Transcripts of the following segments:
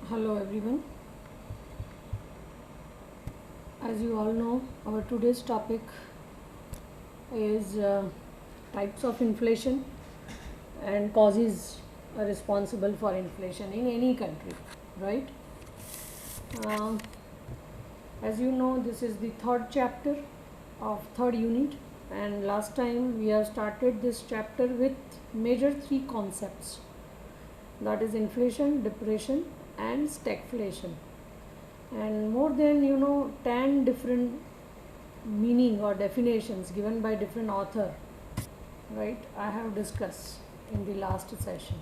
Hello everyone. As you all know, our today's topic is types of inflation and causes are responsible for inflation in any country, right? Um, as you know, this is the third chapter of third unit, and last time we have started this chapter with major three concepts, that is inflation, depression, and stagflation, and more than 10 different meaning or definitions given by different author, right, I have discussed in the last session.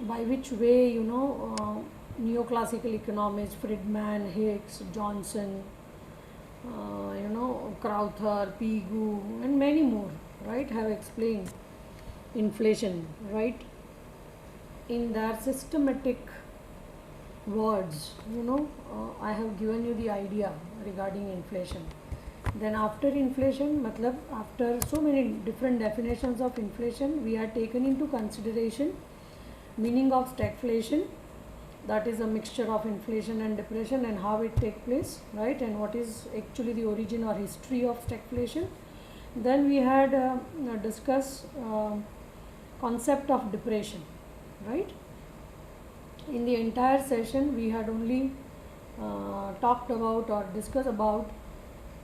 By which way neoclassical economists Friedman, Hicks, Johnson, Crowther, Pigou, and many more, right, have explained inflation, right, in their systematic words. I have given you the idea regarding inflation. Then after inflation, matlab after so many different definitions of inflation, we are taken into consideration meaning of stagflation, that is a mixture of inflation and depression, and how it take place, right, and what is actually the origin or history of stagflation. Then we had discussed concept of depression, right. In the entire session we had only talked about or discussed about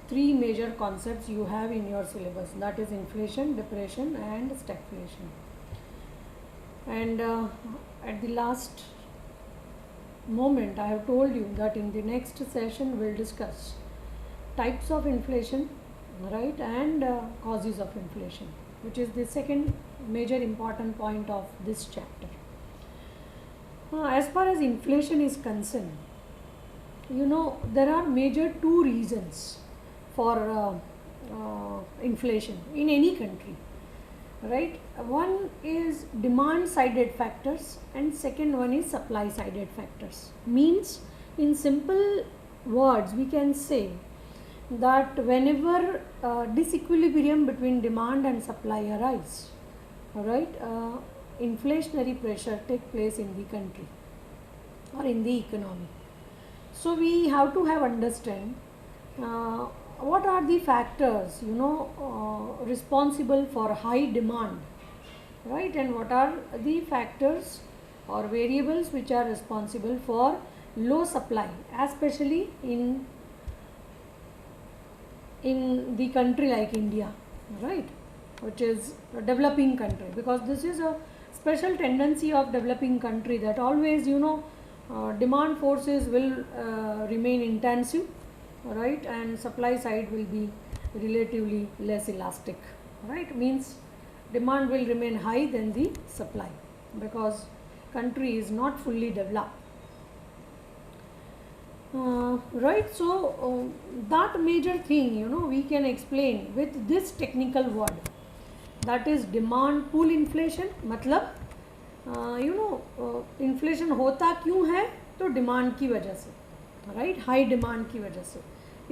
three major concepts you have in your syllabus, that is inflation, depression, and stagflation. And at the last moment I have told you that in the next session we'll discuss types of inflation, right, and causes of inflation, which is the second major important point of this chapter. As far as inflation is concerned, there are major two reasons for inflation in any country, right. One is demand sided factors and second one is supply sided factors. Means, in simple words, we can say that whenever disequilibrium between demand and supply arise, right, inflationary pressure take place in the country or in the economy. So we have to have understand what are the factors responsible for high demand, right, and what are the factors or variables which are responsible for low supply, especially in the country like India, right, which is a developing country, because this is a special tendency of developing country that always demand forces will remain intensive, right, and supply side will be relatively less elastic, right. Means demand will remain high than the supply because country is not fully developed, right. So that major thing we can explain with this technical word, that is demand pull inflation. मतलब inflation होता क्यों है, तो demand की वजह से, right, high demand की वजह से,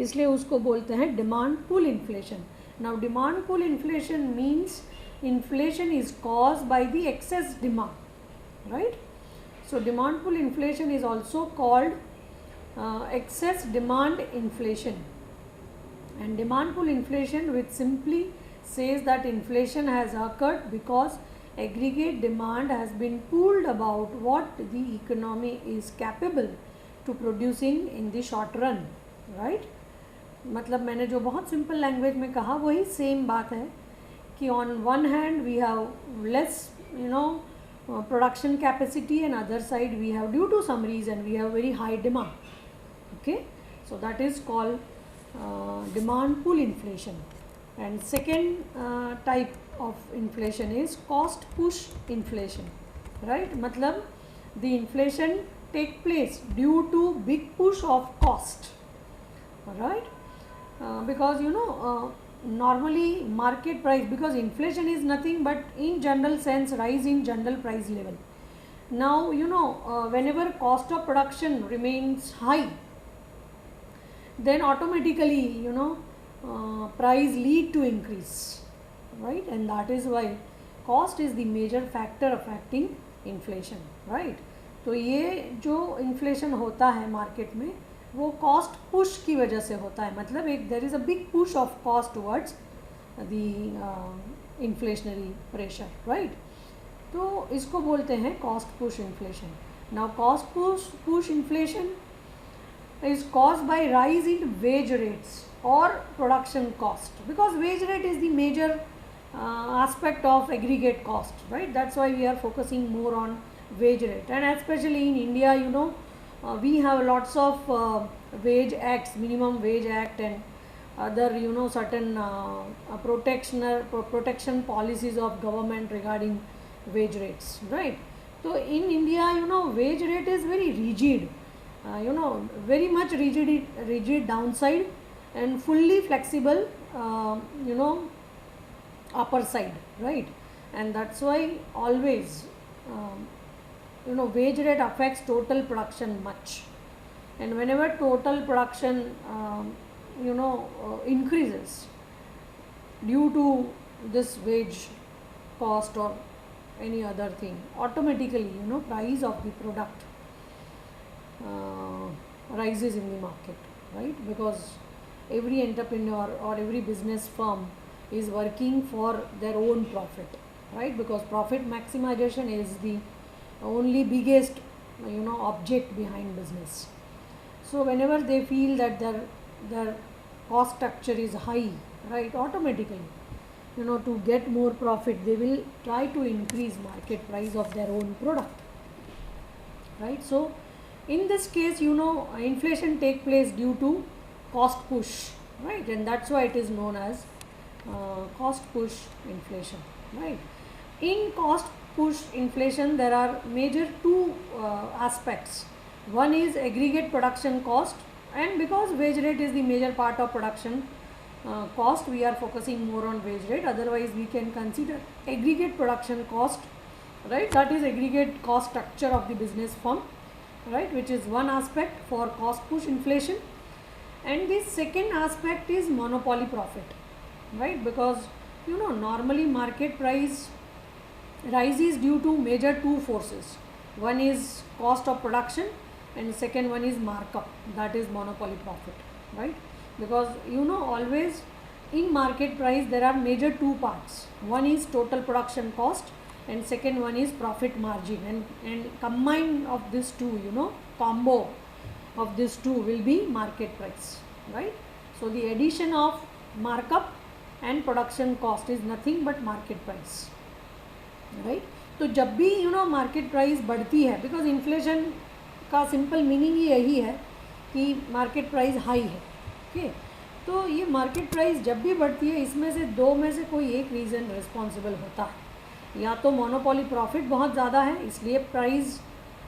इसलिए उसको बोलते हैं demand pull inflation. Now demand pull inflation means inflation is caused by the excess demand, right. So demand pull inflation is also called excess demand inflation, and demand pull inflation, which simply says that inflation has occurred because aggregate demand has been pulled about what the economy is capable to producing in the short run, right. मतलब मैंने जो बहुत simple language में कहा वही same बात है कि on one hand we have less production capacity and other side we have, due to some reason, we have very high demand. Okay, so that is called demand pull inflation. And second type of inflation is cost push inflation, right. मतलब the inflation take place due to big push of cost, right, because normally market price, because inflation is nothing but in general sense rise in general price level. Now whenever cost of production remains high, then automatically price lead to increase, right, and that is why cost is the major factor affecting inflation, right. तो ये जो inflation होता है market में वो cost push की वजह से होता है, मतलब एक there is a big push of cost towards the inflationary pressure, right. तो इसको बोलते हैं cost push inflation. Now cost push inflation is caused by rise in wage rates or production cost, because wage rate is the major aspect of aggregate cost, right? That's why we are focusing more on wage rate, and especially in India, you know, we have lots of wage acts, minimum wage act and other, you know, certain protection policies of government regarding wage rates, right? So in India, you know, wage rate is very rigid, you know, very much rigid downside and fully flexible, you know, upper side, right? And that's why always, you know, wage rate affects total production much, and whenever total production, you know, increases due to this wage cost or any other thing, automatically, you know, price of the product rises in the market, right? Because every entrepreneur or every business firm is working for their own profit, right? Because profit maximization is the only biggest, you know, object behind business. So whenever they feel that their cost structure is high, right, automatically, you know, to get more profit, they will try to increase market price of their own product, right? So in this case, you know, inflation take place due to cost push, right? And that's why it is known as cost push inflation, right? In cost push inflation, there are major two aspects. One is aggregate production cost, and because wage rate is the major part of production cost, we are focusing more on wage rate. Otherwise, we can consider aggregate production cost, right? That is aggregate cost structure of the business firm, right, which is one aspect for cost push inflation. And the second aspect is monopoly profit, right? Because, you know, normally market price rises due to major two forces. One is cost of production and second one is markup, that is monopoly profit, right? Because, you know, always in market price there are major two parts. One is total production cost and second one is profit margin, and combine of these two, you know, combo of these two will be market price, right? So the addition of markup and production cost is nothing but market price, right? तो जब भी, you know, market price बढ़ती है, because inflation का simple meaning ही यही है कि market price high है, okay? तो ये market price जब भी बढ़ती है, इसमें से दो में से कोई एक reason responsible होता है। या तो मोनोपोली प्रॉफिट बहुत ज़्यादा है इसलिए प्राइस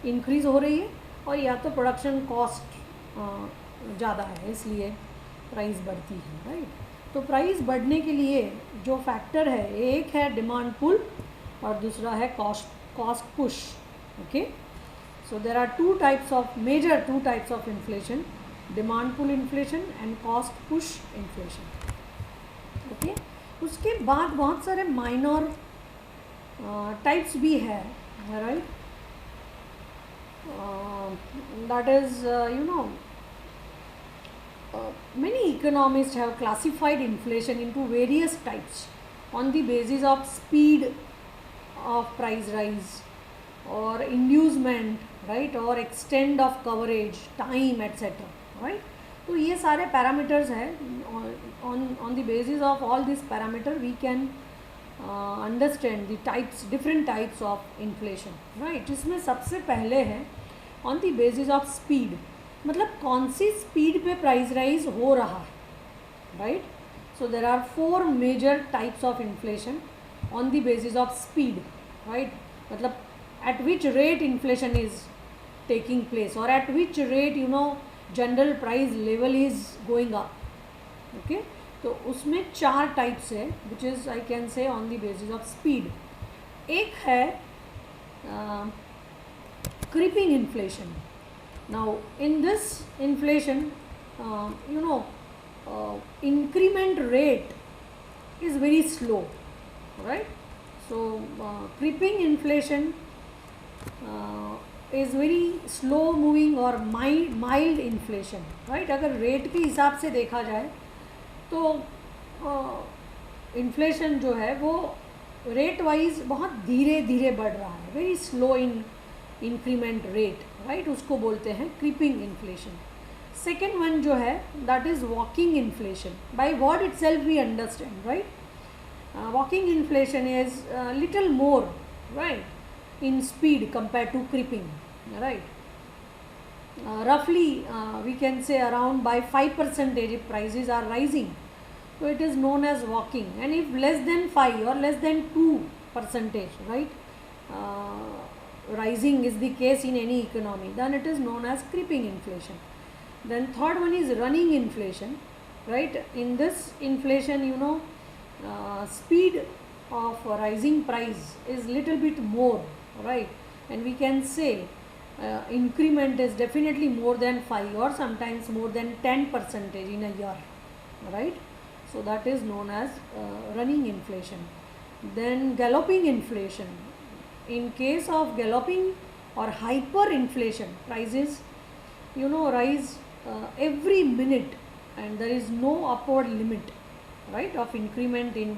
इंक्रीज़ हो रही है, और या तो प्रोडक्शन कॉस्ट ज़्यादा है इसलिए प्राइस बढ़ती है, राइट। तो प्राइस बढ़ने के लिए जो फैक्टर है, एक है डिमांड पुल और दूसरा है cost push, okay. So there are two types of major two types of inflation, demand pull inflation and cost push inflation, okay. उसके बाद बहुत सारे माइनर टाइप्स भी है, right. That is, you know, many economists have classified inflation into various types on the basis of speed of price rise or inducement, right, or extent of coverage, time, etc., right. तो ये सारे parameters हैं, on the basis of all these parameters we can understand the types, different types of inflation, right. इसमें सबसे पहले है on the basis of speed, मतलब कौन सी स्पीड पे प्राइस राइज हो रहा है, right. So there are four major types of inflation on the basis of speed, right. मतलब at which rate inflation is taking place और at which rate, you know, general price level is going up, okay. तो उसमें चार types है which is I can say on the basis of speed. एक है creeping inflation. Now in this inflation, you know, increment rate is very slow, right. So creeping inflation is very slow moving or mild inflation, right? अगर rate के हिसाब से देखा जाए तो inflation जो है वो रेट वाइज बहुत धीरे धीरे बढ़ रहा है, very slow in increment rate, right? उसको बोलते हैं क्रीपिंग इन्फ्लेशन. सेकेंड वन जो है that is walking inflation. By word itself we understand, right? Walking inflation is little more, right, in speed compared to creeping, right? Roughly we can say around by 5% if prices are rising, so it is known as walking. And if less than 5 or less than 2%, right, rising is the case in any economy, then it is known as creeping inflation. Then third one is running inflation, right? In this inflation, you know, speed of rising price is little bit more, right? And we can say increment is definitely more than 5 or sometimes more than 10% in a year, right? So that is known as running inflation. Then galloping inflation. In case of galloping or hyperinflation, prices, you know, rise every minute and there is no upward limit, right, of increment in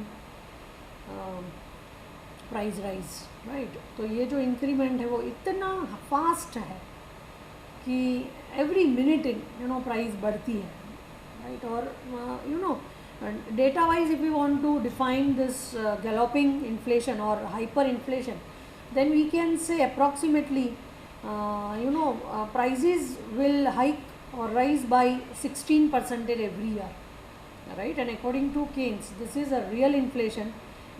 price rise, right? तो ये जो increment है वो इतना fast है कि every minute you know price बढ़ती है, राइट? और you know data wise if you want to define this galloping inflation और hyper inflation, then we can say approximately you know prices will hike और rise by 16% every year, right? And according to Keynes, this is a real inflation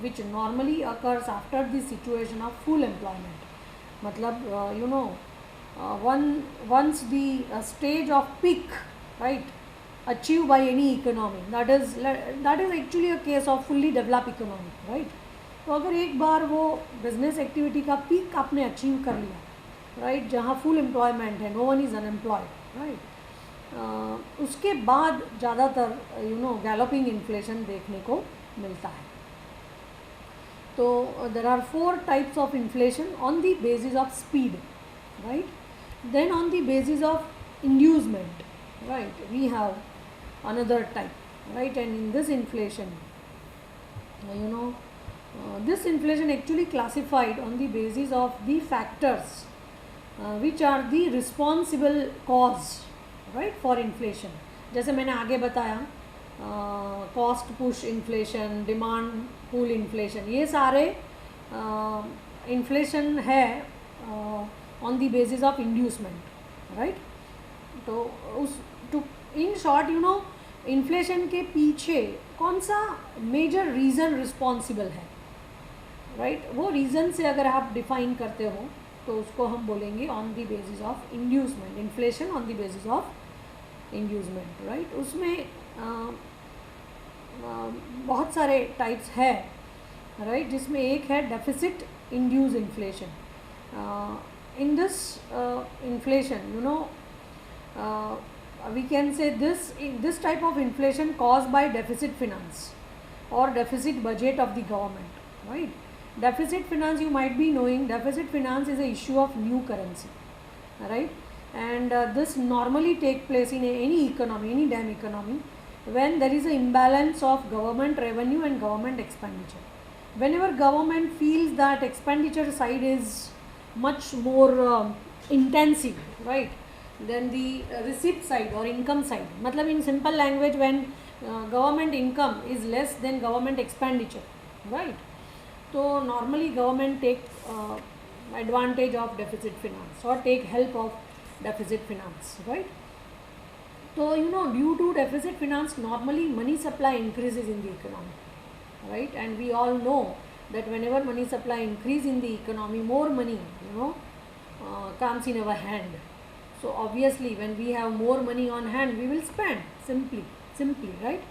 which normally occurs after the situation of full employment. मतलब you know once the stage of peak, right, achieved by any economy, that is actually a case of fully developed economy, right? तो अगर एक बार वो business activity का peak आपने achieve कर लिया, राइट, जहाँ फुल एम्प्लॉयमेंट है, no one is unemployed, right, उसके बाद ज़्यादातर यू नो गैलोपिंग इन्फ्लेशन देखने को मिलता है. तो there are 4 types of inflation on the basis of speed, right? Then on the basis of inducement, right, we have another type, right? And in this inflation, you know, this inflation actually classified on the basis of the factors which are the responsible cause, right, for inflation. जैसे मैंने आगे बताया, cost push inflation, demand pull inflation, ये सारे inflation है on the basis of inducement, right? तो उस to in short you know inflation के पीछे कौन सा मेजर रीज़न रिस्पॉन्सिबल है, राइट? वो रीज़न से अगर आप डिफाइन करते हो तो उसको हम बोलेंगे on the basis of inducement, inflation on the basis of inducement, right? उसमें बहुत सारे टाइप्स है, राइट? जिसमें एक है deficit induce inflation. In this inflation you know we can say this type of inflation caused by deficit finance or deficit budget of the government, right? Deficit finance, you might be knowing, deficit finance is a issue of new currency, right? And this normally take place in any economy, any damn economy, when there is an imbalance of government revenue and government expenditure. Whenever government feels that expenditure side is much more intensive, right, then the receipt side or income side, matlab in simple language, when government income is less than government expenditure, right? So normally government take advantage of deficit finance or take help of deficit finance, right? So you know due to deficit finance normally money supply increases in the economy, right? And we all know that whenever money supply increase in the economy, more money you know comes in our hand. So obviously when we have more money on hand, we will spend simply, right?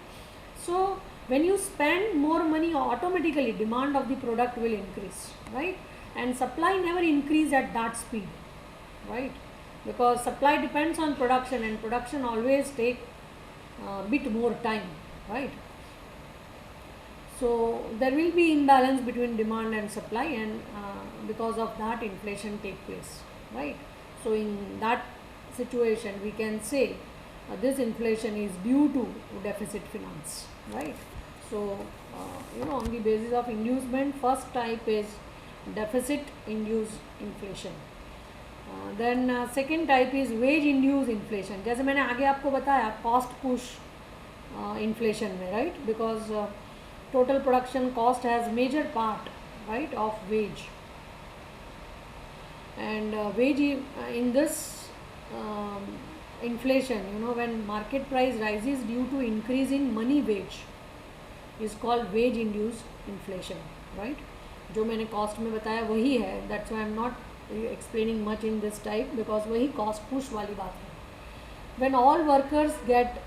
So when you spend more money, automatically demand of the product will increase, right? And supply never increase at that speed, right? Because supply depends on production and production always take a bit more time, right? So there will be imbalance between demand and supply, and because of that inflation take place, right? So in that situation we can say this inflation is due to deficit finance, right? So on the basis of inducement, first type is deficit induced inflation. Then second type is wage induce inflation. जैसे मैंने आगे आपको बताया cost push inflation में, right, because total production cost has major part, right, of wage, and wage in this inflation, when market price rises due to increase in money wage is called wage induced inflation, right? जो मैंने cost में बताया वही है, that's why I am not explaining much in this type, because वही cost push वाली बात है. when all workers get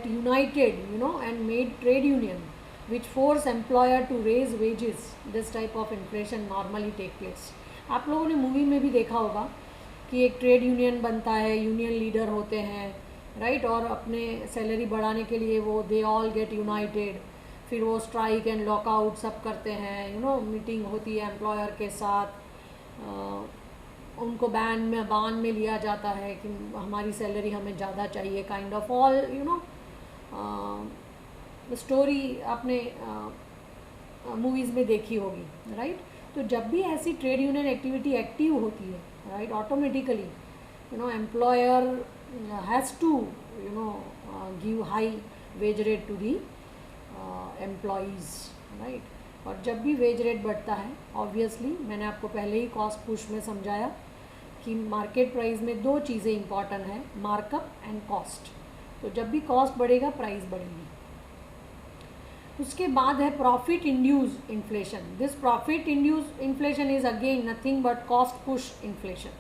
united, and made trade union which force employer to raise wages, this type of inflation normally take place. आप लोगों ने movie में भी देखा होगा कि एक ट्रेड यूनियन बनता है, यूनियन लीडर होते हैं, राइट, और अपने सैलरी बढ़ाने के लिए वो दे ऑल गेट यूनाइटेड, फिर वो स्ट्राइक एंड लॉकआउट सब करते हैं, मीटिंग होती है एम्प्लॉयर के साथ, उनको बान में लिया जाता है कि हमारी सैलरी हमें ज़्यादा चाहिए, काइंड ऑफ ऑल स्टोरी आपने मूवीज़ में देखी होगी, राइट. तो जब भी ऐसी ट्रेड यूनियन एक्टिविटी एक्टिव होती है, right, automatically employer has to give high wage rate to the employees, right. और जब भी वेज रेट बढ़ता है, ऑब्वियसली मैंने आपको पहले ही कॉस्ट पुश में समझाया कि मार्केट प्राइस में दो चीज़ें इंपॉर्टेंट हैं, मार्कअप एंड कॉस्ट. तो जब भी कॉस्ट बढ़ेगा प्राइस बढ़ेगी. उसके बाद है profit induce inflation. This profit induce inflation is again nothing but cost push inflation,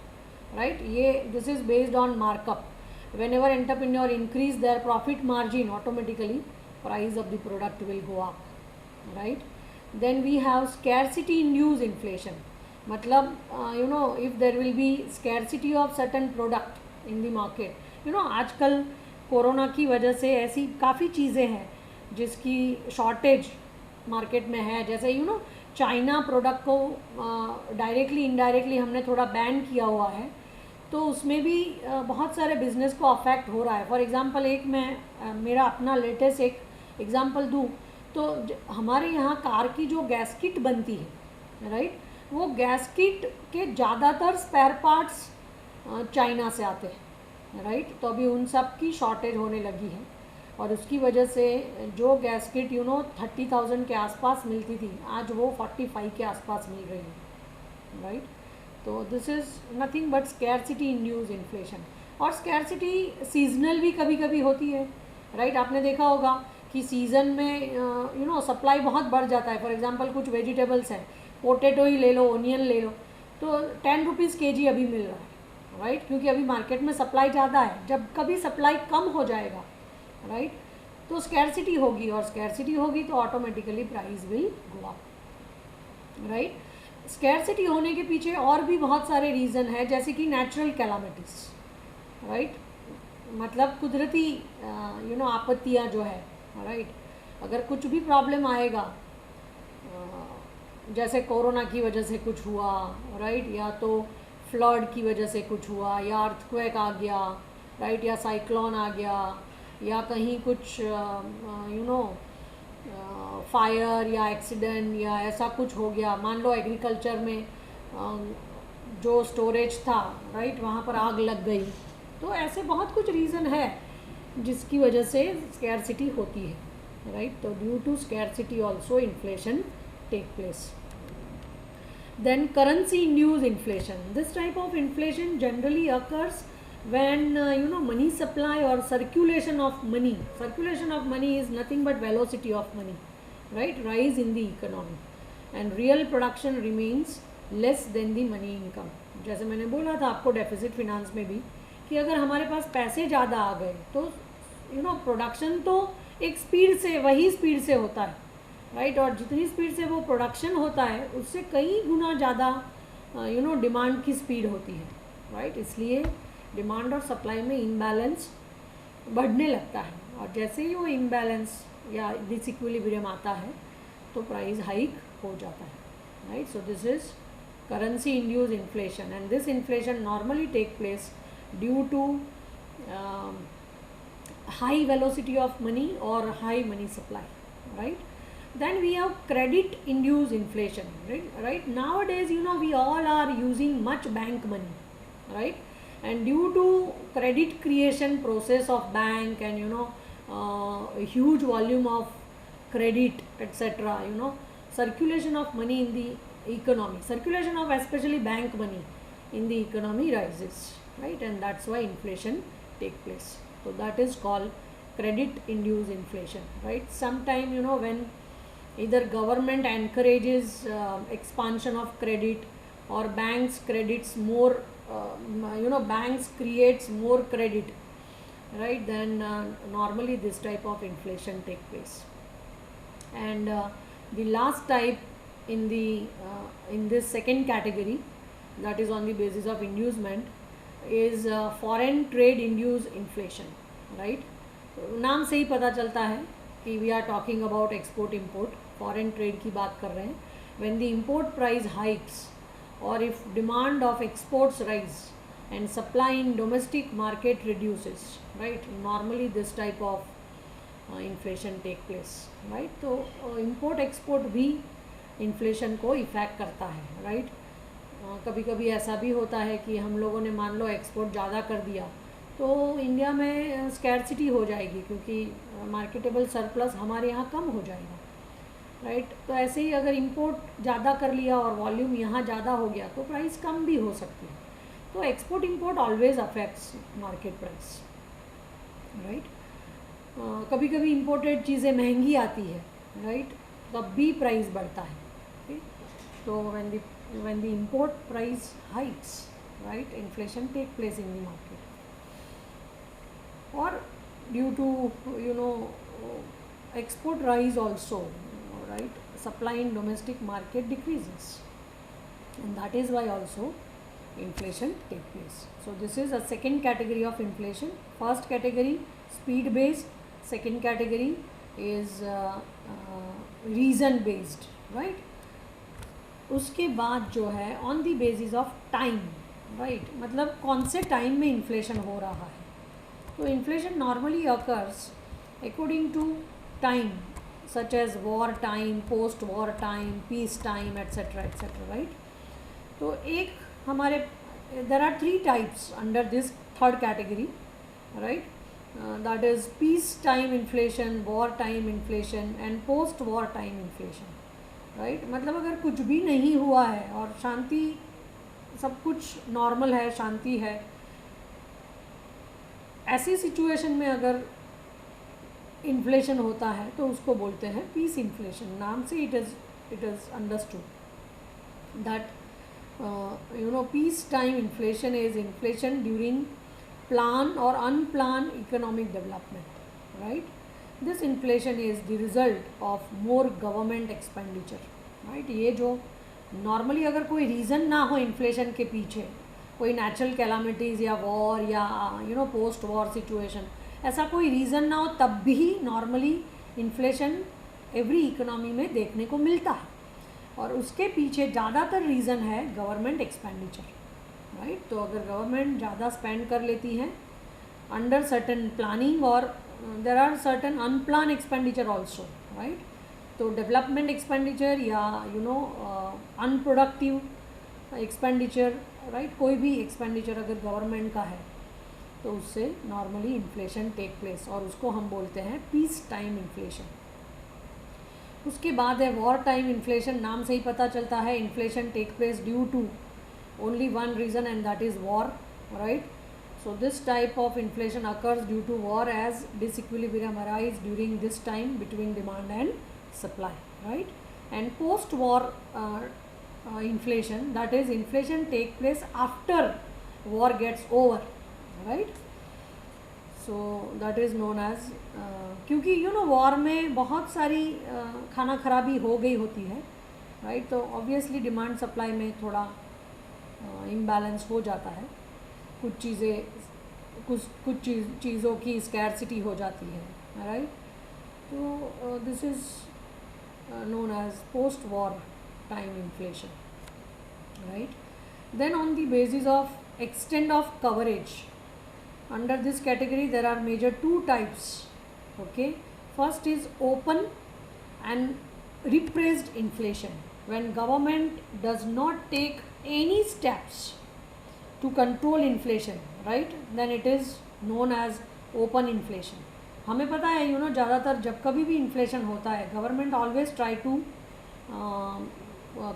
right. ये this is based on markup. Whenever entrepreneur increase their profit margin, automatically price of the product will go up, right. Then we have scarcity induced inflation. मतलब if there will be scarcity of certain product in the market, आजकल corona की वजह से ऐसी काफ़ी चीज़ें हैं जिसकी शॉर्टेज मार्केट में है. जैसे चाइना प्रोडक्ट को डायरेक्टली इनडायरेक्टली हमने थोड़ा बैन किया हुआ है, तो उसमें भी बहुत सारे बिजनेस को अफेक्ट हो रहा है. फॉर एग्जांपल एक मैं मेरा अपना लेटेस्ट एक एग्जांपल दूँ तो हमारे यहाँ कार की जो गैस्किट बनती है, राइट, वो गैस्किट के ज़्यादातर स्पेयर पार्ट्स चाइना से आते हैं, राइट. तो अभी उन सब की शॉर्टेज होने लगी है और उसकी वजह से जो गैस्किट 30,000 के आसपास मिलती थी, आज वो 45 के आसपास मिल रही है, राइट. तो this is nothing but scarcity induce inflation. और स्कैरसिटी सीजनल भी कभी कभी होती है, राइट. आपने देखा होगा कि सीज़न में सप्लाई बहुत बढ़ जाता है. फॉर एग्जांपल कुछ वेजिटेबल्स हैं, पोटैटो ही ले लो, ओनियन ले लो, तो 10 रुपीज़ kg अभी मिल रहा है, राइट, क्योंकि अभी मार्केट में सप्लाई ज़्यादा है. जब कभी सप्लाई कम हो जाएगा, राइट, तो स्कैरसिटी होगी, और स्कैरसिटी होगी तो automatically price will go up, right. Scarcity होने के पीछे और भी बहुत सारे रीज़न है, जैसे कि नेचुरल कैलामिटीज़, राइट, मतलब कुदरती आपत्तियाँ जो है, राइट. अगर कुछ भी प्रॉब्लम आएगा, जैसे कोरोना की वजह से कुछ हुआ, राइट, या तो फ्लड की वजह से कुछ हुआ, या अर्थक्वेक आ गया, राइट, या साइक्लोन आ गया, या कहीं कुछ फायर या एक्सीडेंट या ऐसा कुछ हो गया. मान लो एग्रीकल्चर में जो स्टोरेज था, राइट, वहाँ पर आग लग गई. तो ऐसे बहुत कुछ रीज़न है जिसकी वजह से स्कैरसिटी होती है, राइट. तो due to scarcity also inflation take place. Then currency induce inflation. This type of inflation generally occurs when money supply or circulation of money is nothing but velocity of money, right, rise in the economy, and real production remains less than the money income. जैसे मैंने बोला था आपको deficit finance में भी कि अगर हमारे पास पैसे ज़्यादा आ गए तो प्रोडक्शन तो एक स्पीड से, वही स्पीड से होता है, राइट, और जितनी स्पीड से वो प्रोडक्शन होता है उससे कई गुना ज़्यादा डिमांड की स्पीड होती है, राइट. इसलिए डिमांड और सप्लाई में इम्बैलेंस बढ़ने लगता है, और जैसे ही वो इम्बैलेंस या डिसइक्विलिब्रियम आता है तो प्राइस हाइक हो जाता है, right. So this is currency induced inflation, and this inflation normally take place due to high velocity of money or high money supply, right. Then we have credit induced inflation, right. Nowadays, we all are using much bank money, right, and due to credit creation process of bank and a huge volume of credit, etc., circulation of money in the economy, circulation of especially bank money in the economy rises, right, and that's why inflation take place. So that is called credit induced inflation, right. Sometime when either government encourages expansion of credit, or banks credits more, banks creates more credit, right, then normally this type of inflation take place. And the last type in this second category, that is on the basis of inducement, is foreign trade induced inflation, right. नाम से ही पता चलता है कि we are talking about export import, foreign trade की बात कर रहे हैं. When the import price hikes और if demand of exports rise and supply in domestic market reduces, right, normally this type of inflation take place, right. तो import export भी inflation को effect करता है, right. कभी कभी ऐसा भी होता है कि हम लोगों ने मान लो एक्सपोर्ट ज़्यादा कर दिया तो इंडिया में स्कैर्सिटी हो जाएगी, क्योंकि मार्केटेबल सरप्लस हमारे यहाँ कम हो जाएगा, राइट. तो ऐसे ही अगर इंपोर्ट ज़्यादा कर लिया और वॉल्यूम यहाँ ज़्यादा हो गया तो प्राइस कम भी हो सकती है. तो export import always affects market price, right. कभी कभी इंपोर्टेड चीज़ें महंगी आती है, राइट, तब भी प्राइस बढ़ता है. तो when the import price hikes, right, inflation take place in the market. Or due to export rise also, right, supply in domestic market decreases, and that is why also inflation take place. So this is a second category of inflation. First category speed based, second category is reason based, right. उसके बाद जो है on the basis of time, right, मतलब कौन से time में inflation हो रहा है. तो inflation normally occurs according to time, such as war time, post war time, peace time, etcetera etcetera, right. तो एक हमारे there are 3 types under this third category, right. That is peace time inflation, war time inflation and post war time inflation, right. मतलब अगर कुछ भी नहीं हुआ है और शांति, सब कुछ नॉर्मल है, शांति है, ऐसी सिचुएशन में अगर इन्फ्लेशन होता है तो उसको बोलते हैं पीस इन्फ्लेशन. नाम से it is understood that peace time inflation is inflation during plan और unplan economic development, right. This inflation is the result of more government expenditure, right. ये जो नॉर्मली अगर कोई रीज़न ना हो इन्फ्लेशन के पीछे, कोई नेचुरल कैलामिटीज़ या वॉर या पोस्ट वॉर सिचुएशन, ऐसा कोई रीज़न ना हो, तब भी नॉर्मली इन्फ्लेशन एवरी इकोनॉमी में देखने को मिलता है. और उसके पीछे ज़्यादातर रीज़न है गवर्नमेंट एक्सपेंडिचर, राइट. तो अगर गवर्नमेंट ज़्यादा स्पेंड कर लेती है अंडर सर्टन प्लानिंग, और there are certain unplanned expenditure also, right. तो डेवलपमेंट एक्सपेंडिचर या अनप्रोडक्टिव एक्सपेंडिचर, राइट, कोई भी एक्सपेंडिचर अगर गवर्नमेंट का है तो उससे नॉर्मली इन्फ्लेशन टेक प्लेस, और उसको हम बोलते हैं पीस टाइम इन्फ्लेशन. उसके बाद है वॉर टाइम इन्फ्लेशन. नाम से ही पता चलता है inflation take place due to only one reason, and that is war, right. So this type of inflation occurs due to war, as disequilibrium arise during this time between demand and supply, right. And post-war inflation, that is inflation take place after war gets over, right. So that is known as क्योंकि war में बहुत सारी खाना खराबी हो गई होती है, right. तो obviously डिमांड सप्लाई में थोड़ा इम्बैलेंस हो जाता है, कुछ चीज़ों की स्कैर्सिटी हो जाती है, राइट. तो this is known as post-war time inflation, right? Then on the basis of extent of coverage, under this category there are major two types. Okay, first is open and repressed inflation, when government does not take any steps to control inflation, right? Then it is known as open inflation. हमें पता है ज़्यादातर जब कभी भी inflation होता है, government always try to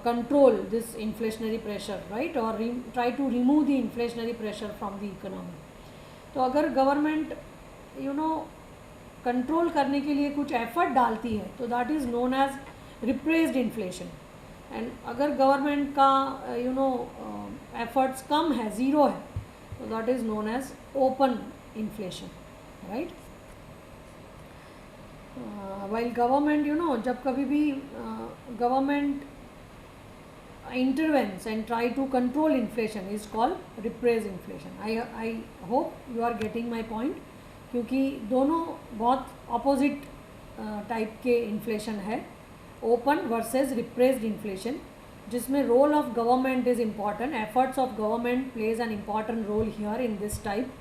control this inflationary pressure, right, or try to remove the inflationary pressure from the economy. तो अगर गवर्नमेंट कंट्रोल करने के लिए कुछ एफर्ट डालती है तो that is known as repressed inflation. And अगर गवर्नमेंट का एफर्ट्स कम है, ज़ीरो है, तो that is known as open inflation, right. While government जब कभी भी government intervenes and try to control inflation is called repressed inflation. I hope you are getting my point, क्योंकि दोनों बहुत opposite टाइप के इन्फ्लेशन है, ओपन वर्सेस रिप्रेस्ड इन्फ्लेशन, जिसमें role of government is important. Efforts of government plays an important role here in this type,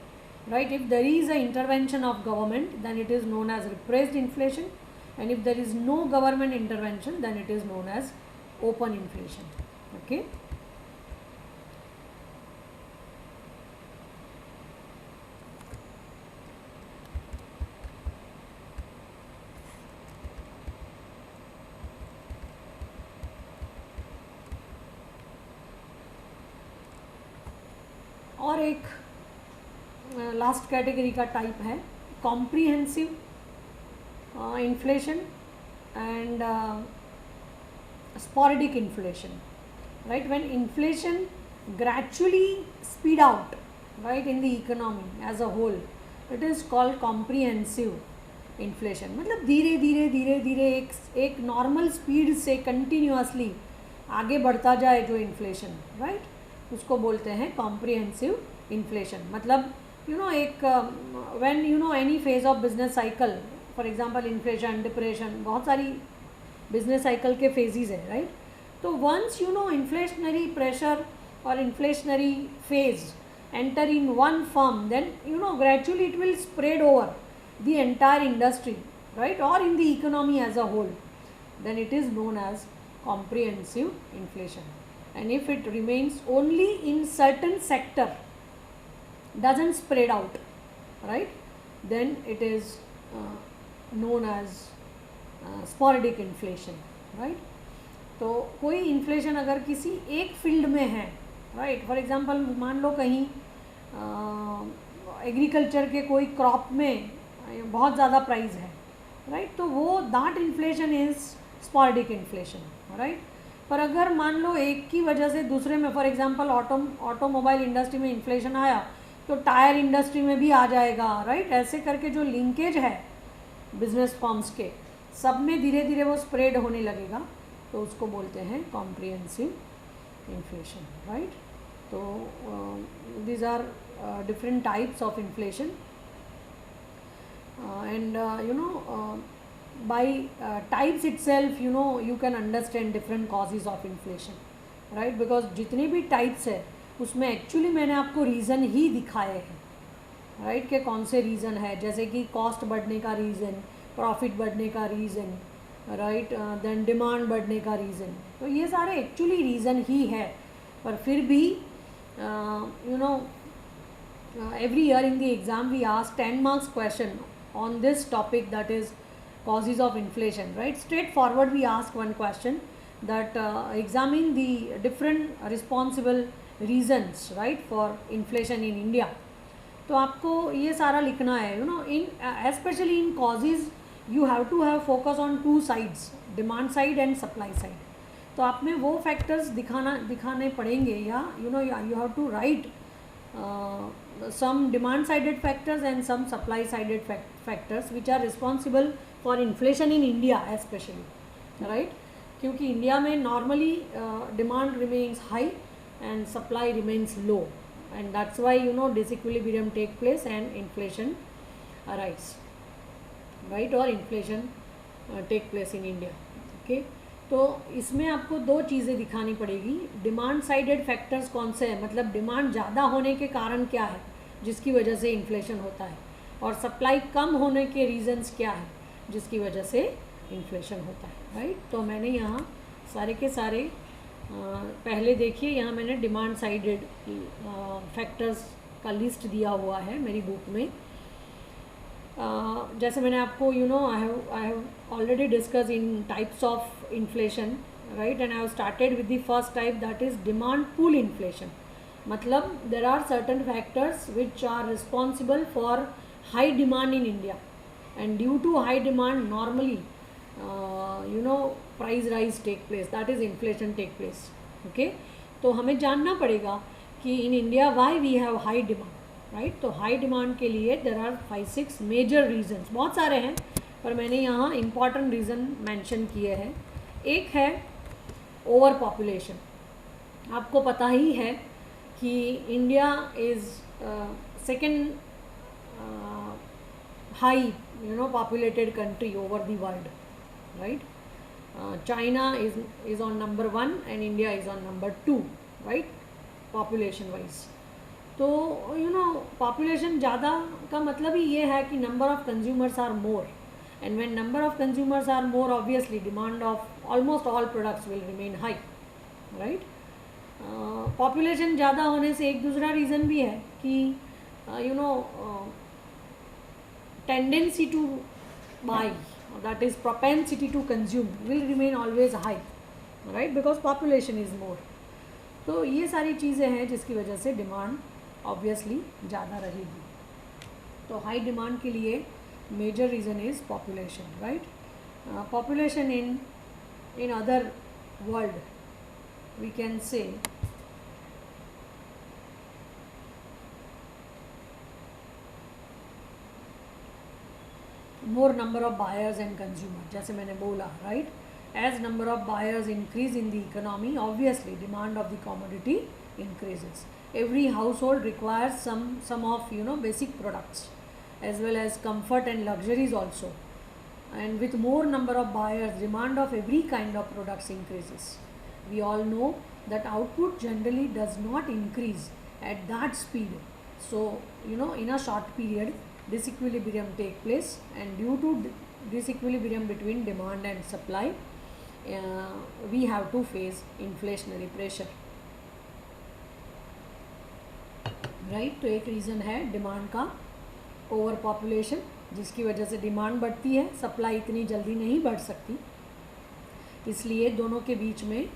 right? If there is a intervention of government, then it is known as repressed inflation, and if there is no government intervention, then it is known as open inflation. Okay. और एक last category का type है comprehensive inflation and sporadic inflation, right? When inflation gradually speed out, right, in the economy as a whole, it is called comprehensive inflation. मतलब धीरे धीरे धीरे धीरे एक नॉर्मल स्पीड से कंटिन्यूसली आगे बढ़ता जाए जो इन्फ्लेशन, राइट, उसको बोलते हैं कॉम्प्रिहेंसिव इन्फ्लेशन. मतलब एक when any phase of business cycle, for example inflation, depression, बहुत सारी बिजनेस साइकिल के फेजेस है, right. So once inflationary pressure or inflationary phase enter in one firm, then gradually it will spread over the entire industry, right, or in the economy as a whole. Then it is known as comprehensive inflation. And if it remains only in certain sector, doesn't spread out, right, then it is known as sporadic inflation, right. तो कोई inflation अगर किसी एक field में है, right, for example मान लो कहीं agriculture के कोई क्रॉप में बहुत ज़्यादा प्राइस है, राइट, तो वो that inflation is sporadic inflation, right. पर अगर मान लो एक की वजह से दूसरे में, फॉर एग्जांपल ऑटोमोबाइल इंडस्ट्री में इन्फ्लेशन आया तो टायर इंडस्ट्री में भी आ जाएगा, राइट. ऐसे करके जो लिंकेज है बिजनेस फर्म्स के, सब में धीरे धीरे वो स्प्रेड होने लगेगा, तो उसको बोलते हैं कॉम्प्रिहेंसिव इन्फ्लेशन, राइट. तो these are different types of inflation and by types itself you can understand different causes of inflation, right, because जितने भी टाइप्स है उसमें एक्चुअली मैंने आपको रीज़न ही दिखाए हैं, राइट, कि कौन से रीज़न है, जैसे कि कॉस्ट बढ़ने का रीज़न, प्रॉफिट बढ़ने का रीज़न, राइट, देन डिमांड बढ़ने का रीज़न. तो ये सारे एक्चुअली रीज़न ही है, पर फिर भी every year in the exam we ask 10 marks question on this topic, that is causes of inflation, right. Straightforward we ask one question that examine the different responsible reasons, right, for inflation in India. तो आपको ये सारा लिखना है, in especially in causes you have to have focus on two sides, demand side and supply side. तो आप में वो फैक्टर्स दिखाने पड़ेंगे, या you have to write some demand sided factors and some supply sided factors which are responsible for inflation in India especially, right. क्योंकि India में normally demand remains high and supply remains low, and that's why disequilibrium take place and inflation arise, right, or inflation take place in India. Okay, तो इसमें आपको दो चीज़ें दिखानी पड़ेगी। Demand sided factors कौन से हैं, मतलब डिमांड ज़्यादा होने के कारण क्या है जिसकी वजह से इन्फ्लेशन होता है, और सप्लाई कम होने के रीजंस क्या है जिसकी वजह से इन्फ्लेशन होता है, राइट। तो मैंने यहाँ सारे के सारे पहले देखिए, यहाँ मैंने डिमांड साइडेड फैक्टर्स का लिस्ट दिया हुआ है मेरी बुक में। जैसे मैंने आपको I have already discuss in types of inflation, right, and I have started with the first type, that is demand pull inflation. मतलब there are certain factors which are responsible for high demand in India, and due to high demand normally price rise take place, that is inflation take place. Okay, तो हमें जानना पड़ेगा कि in India why we have high demand, right. तो high demand के लिए there are 5-6 major reasons, बहुत सारे हैं पर मैंने यहाँ इंपॉर्टेंट रीज़न मेंशन किए हैं। एक है ओवर पॉपुलेशन। आपको पता ही है कि India is second high populated country over the world, right. China is on number 1 and India is on number 2, right, population wise. तो population ज़्यादा का मतलब ही ये है कि number of consumers are more, and when number of consumers are more, obviously demand of almost all products will remain high, right. population ज़्यादा होने से एक दूसरा रीज़न भी है कि tendency to buy, that is propensity to consume, will remain always high, right, because population is more. तो ये सारी चीज़ें हैं जिसकी वजह से डिमांड ऑब्वियसली ज़्यादा रहेगी। तो हाई डिमांड के लिए major reason is population, right. Population in other world we can say more number of buyers and consumers, जैसे मैंने बोला, right, as number of buyers increase in the economy, obviously demand of the commodity increases. Every household requires some of basic products as well as comfort and luxuries also, and with more number of buyers, demand of every kind of products increases. We all know that output generally does not increase at that speed, so in a short period disequilibrium take place, and due to disequilibrium between demand and supply, we have to face inflationary pressure, right. तो एक reason है demand का over population, जिसकी वजह से demand बढ़ती है, supply इतनी जल्दी नहीं बढ़ सकती, इसलिए दोनों के बीच में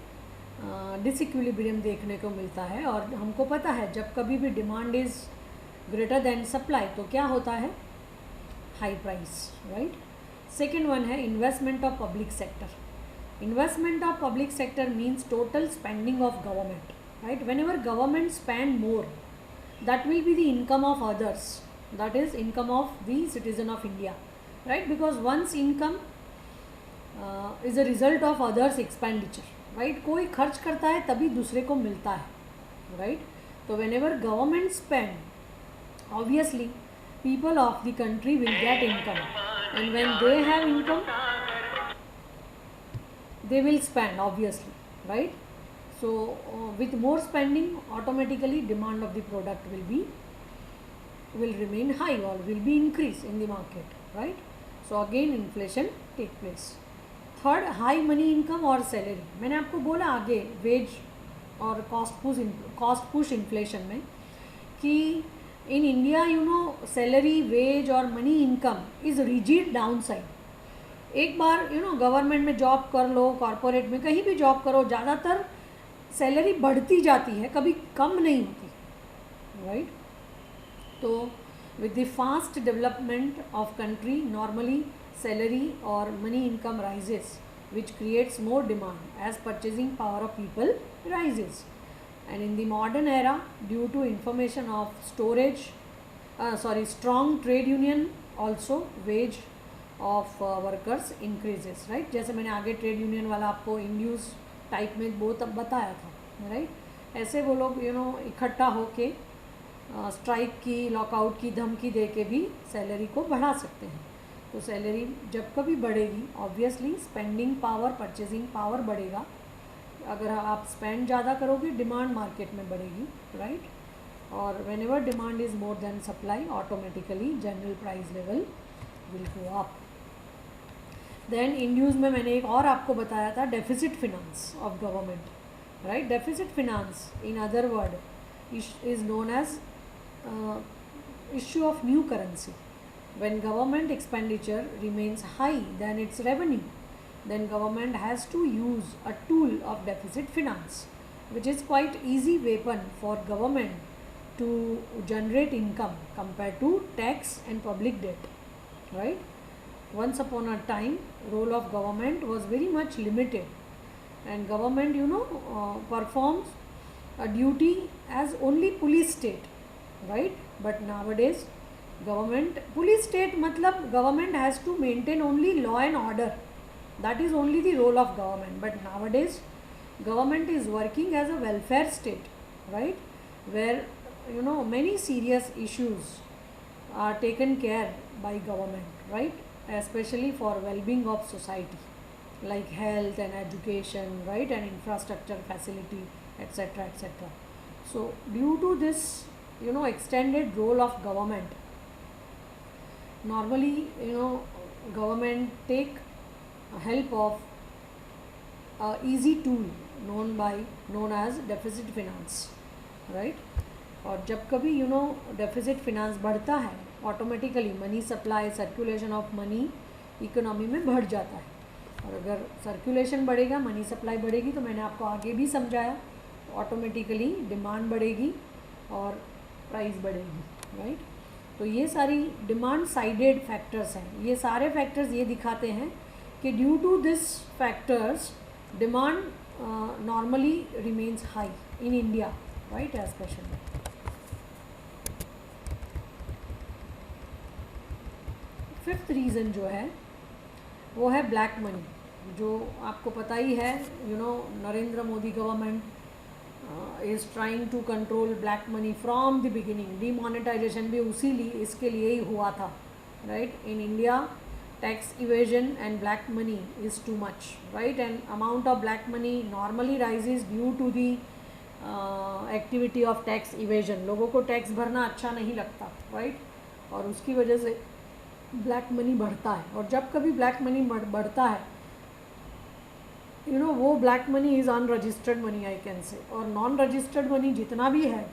डिसइक्विलिब्रियम देखने को मिलता है। और हमको पता है जब कभी भी demand is greater than supply तो क्या होता है, high price, right. Second one है investment of public sector. Investment of public sector means total spending of government, right. Whenever government spend more, that will be the income of others, that is income of the citizen of India, right, because once income is a result of others expenditure, right. कोई खर्च करता है तभी दूसरे को मिलता है, right. तो when ever government spend, obviously people of the country will get income, and when they have income they will spend, obviously, right. So with more spending, automatically demand of the product will remain high or will be increase in the market, right. So again inflation take place. Third, high money income और salary. मैंने आपको बोला आगे veg और cost push inflation में कि in India salary, veg और money income is rigid down side. एक बार गवर्नमेंट में जॉब कर लो, कॉरपोरेट में कहीं भी जॉब करो, ज़्यादातर सैलरी बढ़ती जाती है, कभी कम नहीं होती, राइट। तो with the fast development of country, normally salary और money income rises, which creates more demand as purchasing power of people rises. And in the modern era, due to information of strong trade union, also wage of workers increases, right. जैसे मैंने आगे trade union वाला आपको induce type में बहुत बताया था, right. ऐसे वो लोग इकट्ठा होके स्ट्राइक की, लॉकआउट की धमकी दे के भी सैलरी को बढ़ा सकते हैं। तो सैलरी जब कभी बढ़ेगी obviously spending power, purchasing power बढ़ेगा। अगर आप स्पेंड ज़्यादा करोगे डिमांड मार्केट में बढ़ेगी, राइट। और whenever demand is more than supply automatically general price level will go up. Then in news में मैंने एक और आपको बताया था deficit finance of government, right. Deficit finance in other word is known as issue of new currency. When government expenditure remains high than its revenue, then government has to use a tool of deficit finance, which is quite easy weapon for government to generate income compared to tax and public debt, right. Once upon a time, role of government was very much limited, and government performs a duty as only police state, right. But nowadays government, police state matlab government has to maintain only law and order, that is only the role of government. But nowadays government is working as a welfare state, right, where many serious issues are taken care by government, right, especially for well-being of society like health and education, right, and infrastructure facility, etc, etc. So due to this extended role of government, normally government take help of a easy tool known as deficit finance, right. और जब कभी deficit finance बढ़ता है automatically money supply, circulation of money economy में बढ़ जाता है। और अगर सर्कुलेशन बढ़ेगा, मनी सप्लाई बढ़ेगी, तो मैंने आपको आगे भी समझाया ऑटोमेटिकली डिमांड बढ़ेगी और प्राइस बढ़ेगी, राइट। तो ये सारी डिमांड साइडेड फैक्टर्स हैं। ये सारे फैक्टर्स ये दिखाते हैं कि due to this factors demand normally remains high in India, right, especially. Fifth reason जो है वो है ब्लैक मनी, जो आपको पता ही है Narendra Modi government is trying to control black money from the beginning. Demonetization भी इसके लिए ही हुआ था, right. In India tax evasion and black money is too much, right, and amount of black money normally rises due to the activity of tax evasion. लोगों को tax भरना अच्छा नहीं लगता, right, और उसकी वजह से ब्लैक मनी बढ़ता है। और जब कभी ब्लैक मनी बढ़ता है वो black money is unregistered money, I can से। और नॉन रजिस्टर्ड मनी जितना भी है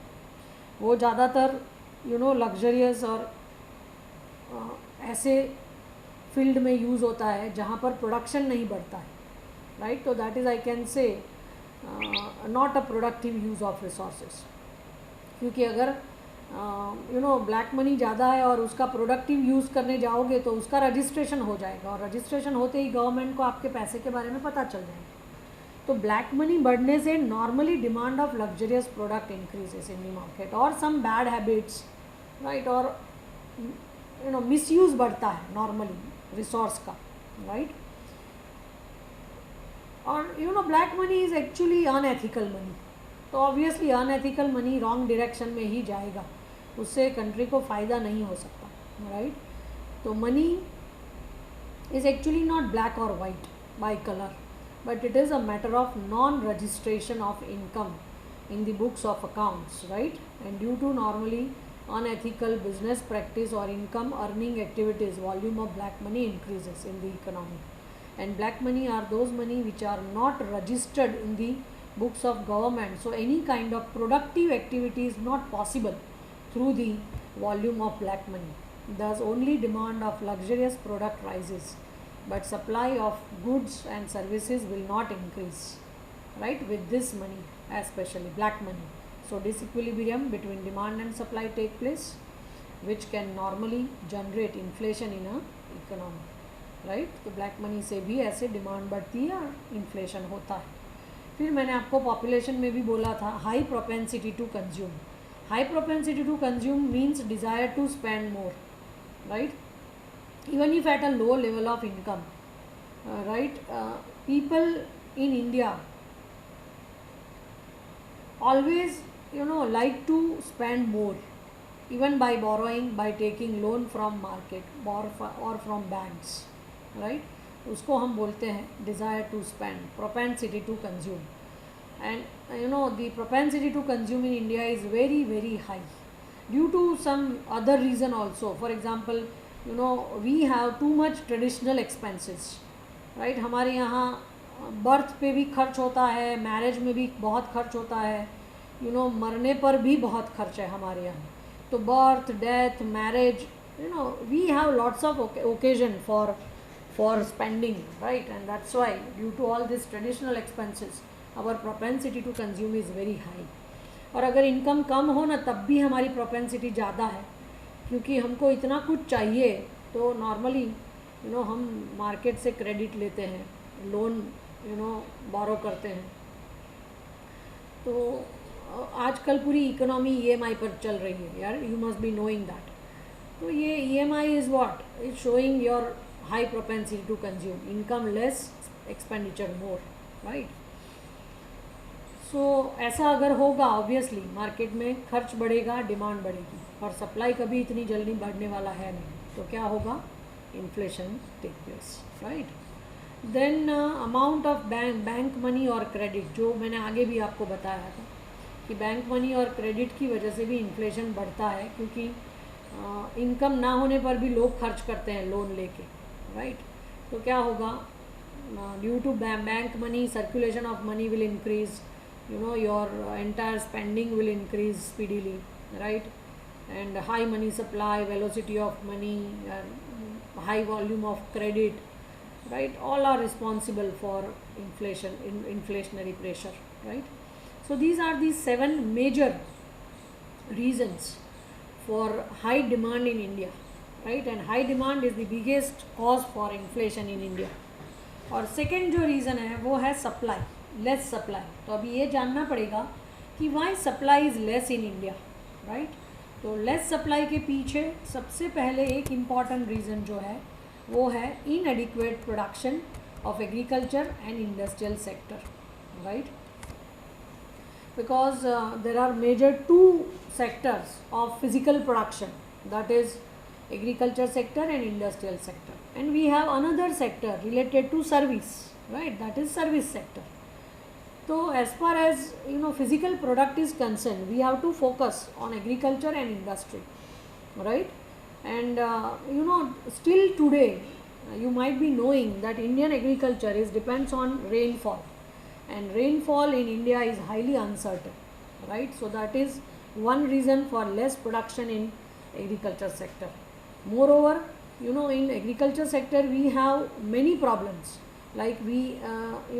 वो ज़्यादातर लग्जरियस और ऐसे फील्ड में यूज़ होता है जहाँ पर प्रोडक्शन नहीं बढ़ता है, राइट। तो दैट इज़ आई कैन से not a productive use of resources. क्योंकि अगर ब्लैक मनी ज़्यादा है और उसका प्रोडक्टिव यूज़ करने जाओगे तो उसका रजिस्ट्रेशन हो जाएगा, और रजिस्ट्रेशन होते ही गवर्नमेंट को आपके पैसे के बारे में पता चल जाएगा। तो ब्लैक मनी बढ़ने से normally demand of luxurious product increases in the market, और सम बैड हैबिट्स, राइट, और मिसयूज़ बढ़ता है नॉर्मली रिसोर्स का, राइट। और black money is actually unethical money, तो obviously unethical money wrong direction में ही जाएगा, उससे कंट्री को फ़ायदा नहीं हो सकता, राइट। तो money is actually not black और white by colour, but it is a matter of non-registration of income in the books of accounts, right, and due to normally unethical business practice or income earning activities, volume of black money increases in the economy. And black money are those money which are not registered in the books of government, so any kind of productive activity is not possible through the volume of black money. Thus only demand of luxurious product rises, but supply of goods and services will not increase, right, with this money, especially black money. So disequilibrium between demand and supply take place, which can normally generate inflation in a economy, right. तो black money से भी ऐसे demand बढ़ती है और inflation होता है। फिर मैंने आपको पॉपुलेशन में भी बोला था high propensity to consume. High propensity to consume means desire to spend more, right, even if at a low level of income, right. People in India always like to spend more, even by borrowing, by taking loan from market or from banks, right? उसको हम बोलते हैं desire to spend, propensity to consume. And the propensity to consume in India is very very high due to some other reason also. For example, we have too much traditional expenses, right? हमारे यहाँ birth पे भी खर्च होता है, marriage में भी बहुत खर्च होता है, मरने पर भी बहुत खर्च है हमारे यहाँ. तो birth, death, marriage, we have lots of occasion for spending, right? And that's why due to all these traditional expenses our propensity to consume is very high. और अगर इनकम कम हो ना तब भी हमारी प्रोपेंसिटी ज़्यादा है, क्योंकि हमको इतना कुछ चाहिए. तो नॉर्मली हम मार्केट से क्रेडिट लेते हैं, लोन बोरो करते हैं. तो आजकल पूरी इकोनॉमी EMI पर चल रही है यार, you must be knowing that. तो ये EMI is what is showing your high propensity to consume, income less, expenditure more, right? So ऐसा अगर होगा ऑब्वियसली मार्केट में खर्च बढ़ेगा, डिमांड बढ़ेगी, और सप्लाई कभी इतनी जल्दी बढ़ने वाला है नहीं. तो क्या होगा? Inflation take place, right? Then amount of bank money और क्रेडिट, जो मैंने आगे भी आपको बताया था कि बैंक मनी और क्रेडिट की वजह से भी इन्फ्लेशन बढ़ता है, क्योंकि इनकम ना होने पर भी लोग खर्च करते हैं लोन लेके, राइट? तो क्या होगा? Due to bank money, circulation of money will increase, your entire spending will increase speedily, right? And high money supply, velocity of money, high volume of credit, right? All are responsible for inflationary pressure, right? So these are the 7 major reasons for high demand in India, right? And high demand is the biggest cause for inflation in India. और second जो reason है वो है supply, less supply. तो अभी ये जानना पड़ेगा कि why supply is less in India, right? तो लेस सप्लाई के पीछे सबसे पहले एक इम्पॉर्टेंट रीज़न जो है वो है inadequate production of agriculture and industrial sector, right? Because there are major 2 sectors of physical production, that is agriculture sector and industrial sector, and we have another sector related to service, right? That is service sector. So as far as physical product is concerned, we have to focus on agriculture and industry, right? And still today you might be knowing that Indian agriculture depends on rainfall, and rainfall in India is highly uncertain, right? So that is one reason for less production in agriculture sector. Moreover, in agriculture sector we have many problems, like we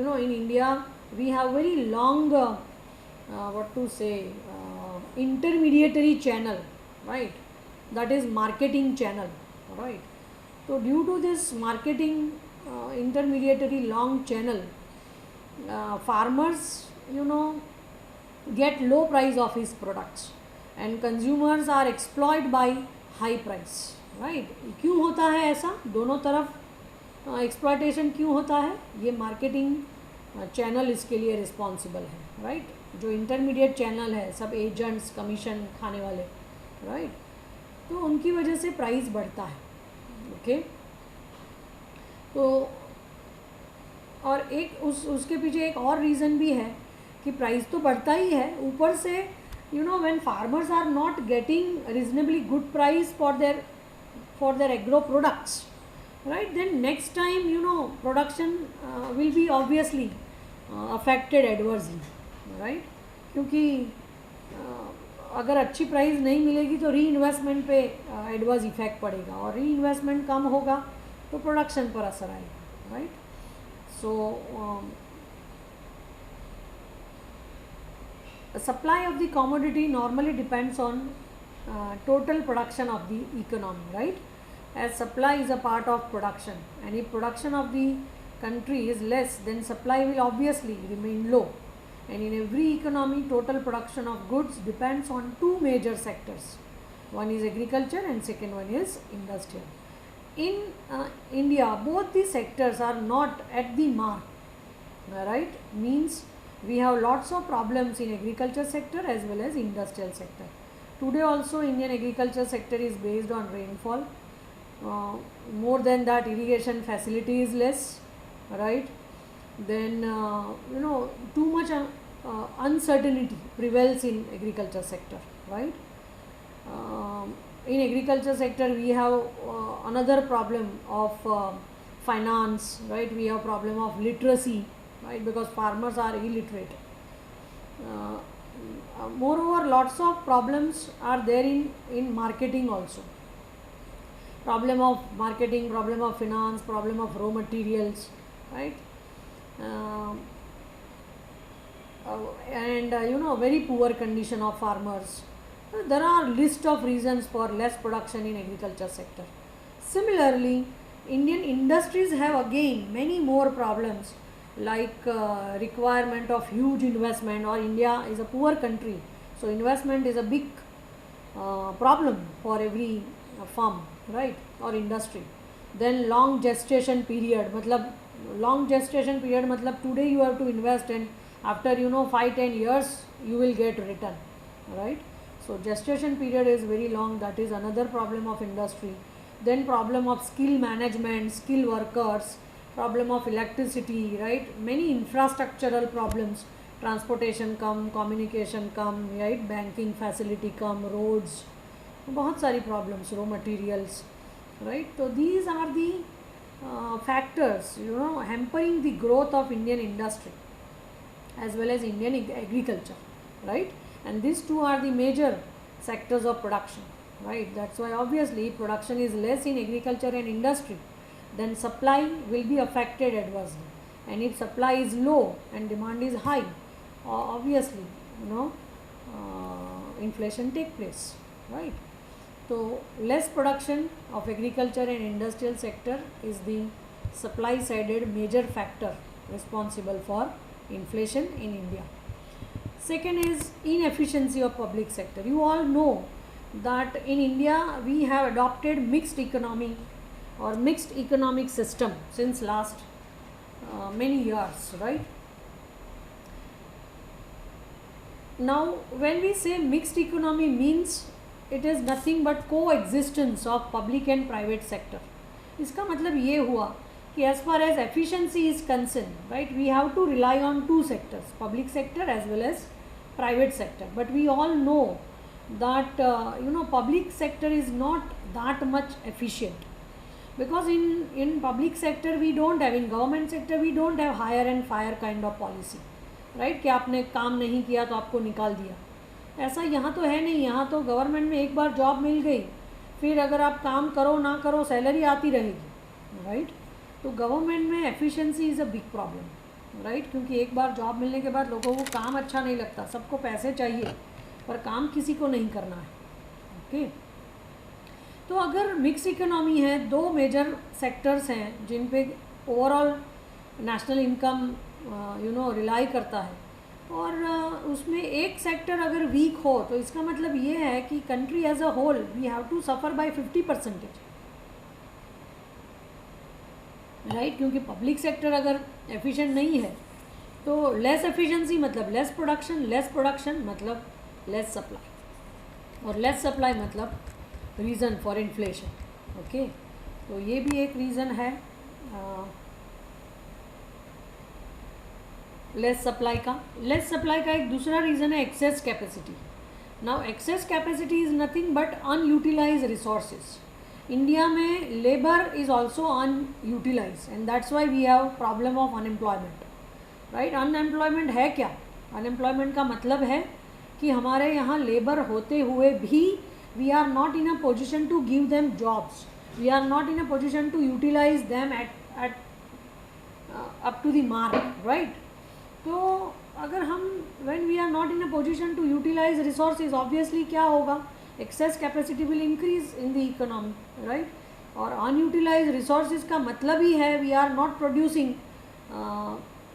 in India we have very long intermediary channel, right? That is marketing channel, right? So due to this marketing intermediary long channel, farmers get low price of his products and consumers are exploited by high price, right? क्यों होता है ऐसा? दोनों तरफ exploitation क्यों होता है? ये मार्केटिंग चैनल इसके लिए रिस्पॉन्सिबल है, राइट? जो इंटरमीडिएट चैनल है, सब एजेंट्स, कमीशन खाने वाले, राइट? तो उनकी वजह से प्राइस बढ़ता है, ओके? तो और एक उसके पीछे एक और रीज़न भी है कि प्राइस तो बढ़ता ही है, ऊपर से when farmers are not getting reasonably good price for their agro products, right? Then next time production will be obviously affected adversely, right? क्योंकि अगर अच्छी प्राइस नहीं मिलेगी तो री इन्वेस्टमेंट पे एडवर्स इफेक्ट पड़ेगा, और री इन्वेस्टमेंट कम होगा तो प्रोडक्शन पर असर आएगा, right? So supply of the commodity normally depends on total production of the economy, right? As supply is a part of production, and if production of the country is less, then supply will obviously remain low. And in every economy, total production of goods depends on 2 major sectors. One is agriculture and second one is industrial. In India, both these sectors are not at the mark, right? Means we have lots of problems in agriculture sector as well as industrial sector. Today also Indian agriculture sector is based on rainfall. More than that, irrigation facility is less, right? Then too much uncertainty prevails in agriculture sector, right? In agriculture sector we have another problem of finance, right? We have problem of literacy, right? Because farmers are illiterate. Moreover, lots of problems are there in marketing also. Problem of marketing, problem of finance, problem of raw materials, right? And very poor condition of farmers. There are list of reasons for less production in agriculture sector. Similarly, Indian industries have again many more problems, like requirement of huge investment, or India is a poor country, so investment is a big problem for every farm, right, or industry. Then long gestation period, matlab today you have to invest, and after 5-10 years you will get return, right? So gestation period is very long. That is another problem of industry. Then problem of skill management, skill workers, problem of electricity, right? Many infrastructural problems, transportation come, communication come, right? Banking facility come, roads, बहुत सारी problems, raw materials, right? So these are the factors hampering the growth of Indian industry as well as Indian agriculture, right? And these two are the major sectors of production, right? That's why obviously production is less in agriculture and industry, then supply will be affected adversely. And if supply is low and demand is high, obviously inflation take place, right? So less production of agriculture and industrial sector is the supply sided major factor responsible for inflation in India. Second is inefficiency of public sector. You all know that in India we have adopted mixed economy or mixed economic system since last many years, right? Now when we say mixed economy, means it is nothing but coexistence of public and private sector. इसका मतलब ये हुआ कि as far as efficiency is concerned, right, we have to rely on two sectors, public sector as well as private sector. But we all know that public sector is not that much efficient, because in public sector we don't have, in government sector we don't have hire and fire kind of policy, right? कि आपने काम नहीं किया तो आपको निकाल दिया, ऐसा यहाँ तो है नहीं. यहाँ तो गवर्नमेंट में एक बार जॉब मिल गई, फिर अगर आप काम करो ना करो सैलरी आती रहेगी, राइट? तो गवर्नमेंट में efficiency is a big problem, right? क्योंकि एक बार जॉब मिलने के बाद लोगों को काम अच्छा नहीं लगता, सबको पैसे चाहिए पर काम किसी को नहीं करना है, ओके? तो अगर मिक्स इकोनॉमी है, दो मेजर सेक्टर्स हैं जिन पे ओवरऑल नेशनल इनकम रिलाई करता है, और उसमें एक सेक्टर अगर वीक हो तो इसका मतलब ये है कि country as a whole we have to suffer by 50%, right? क्योंकि पब्लिक सेक्टर अगर एफिशिएंट नहीं है तो लेस एफिशिएंसी मतलब लेस प्रोडक्शन मतलब लेस सप्लाई, और लेस सप्लाई मतलब रीज़न फॉर इन्फ्लेशन, ओके? तो ये भी एक रीज़न है लेस सप्लाई का एक दूसरा रीज़न है excess capacity. Now excess capacity is nothing but unutilise resources. India में labour is also unutilise and that's why we have problem of unemployment, right? Unemployment है क्या? अनएम्प्लॉयमेंट का मतलब है कि हमारे यहाँ लेबर होते हुए भी we are not in a position to give them jobs, we are not in a position to utilise them at up to the mark, right? तो अगर हम when we are not in a position to utilise resources, obviously क्या होगा? Excess capacity will increase in the economy, right? और unutilised resources का मतलब ही है we are not producing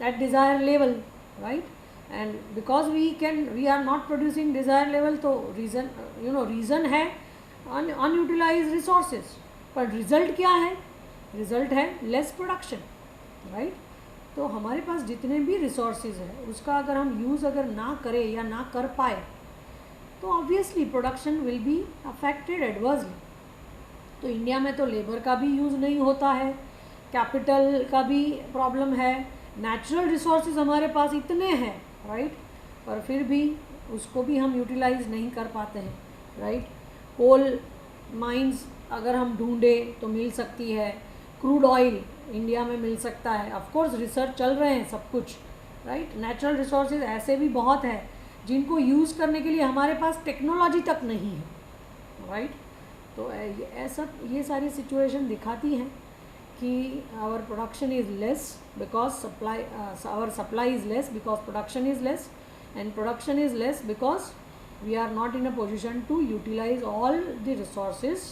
at desired level, right? And because we are not producing desired level, तो reason है unutilised resources. पर रिजल्ट क्या है? रिजल्ट है लेस प्रोडक्शन, राइट? तो हमारे पास जितने भी रिसोर्सेज है उसका अगर हम यूज़ अगर ना करें या ना कर पाए तो obviously production will be affected adversely. तो इंडिया में तो लेबर का भी यूज़ नहीं होता है, कैपिटल का भी प्रॉब्लम है, नेचुरल रिसोर्सेज हमारे पास इतने हैं, राइट, पर फिर भी उसको भी हम यूटिलाइज नहीं कर पाते हैं, राइट। कोल माइंस अगर हम ढूंढें तो मिल सकती है, क्रूड ऑयल इंडिया में मिल सकता है, ऑफ कोर्स रिसर्च चल रहे हैं सब कुछ, राइट। नेचुरल रिसोर्सेज ऐसे भी बहुत है जिनको यूज़ करने के लिए हमारे पास टेक्नोलॉजी तक नहीं है, राइट। तो ऐसा ये सारी सिचुएशन दिखाती हैं कि our production is less because supply, our supply is less because production is less, and production is less because we are not in a position to utilize all the resources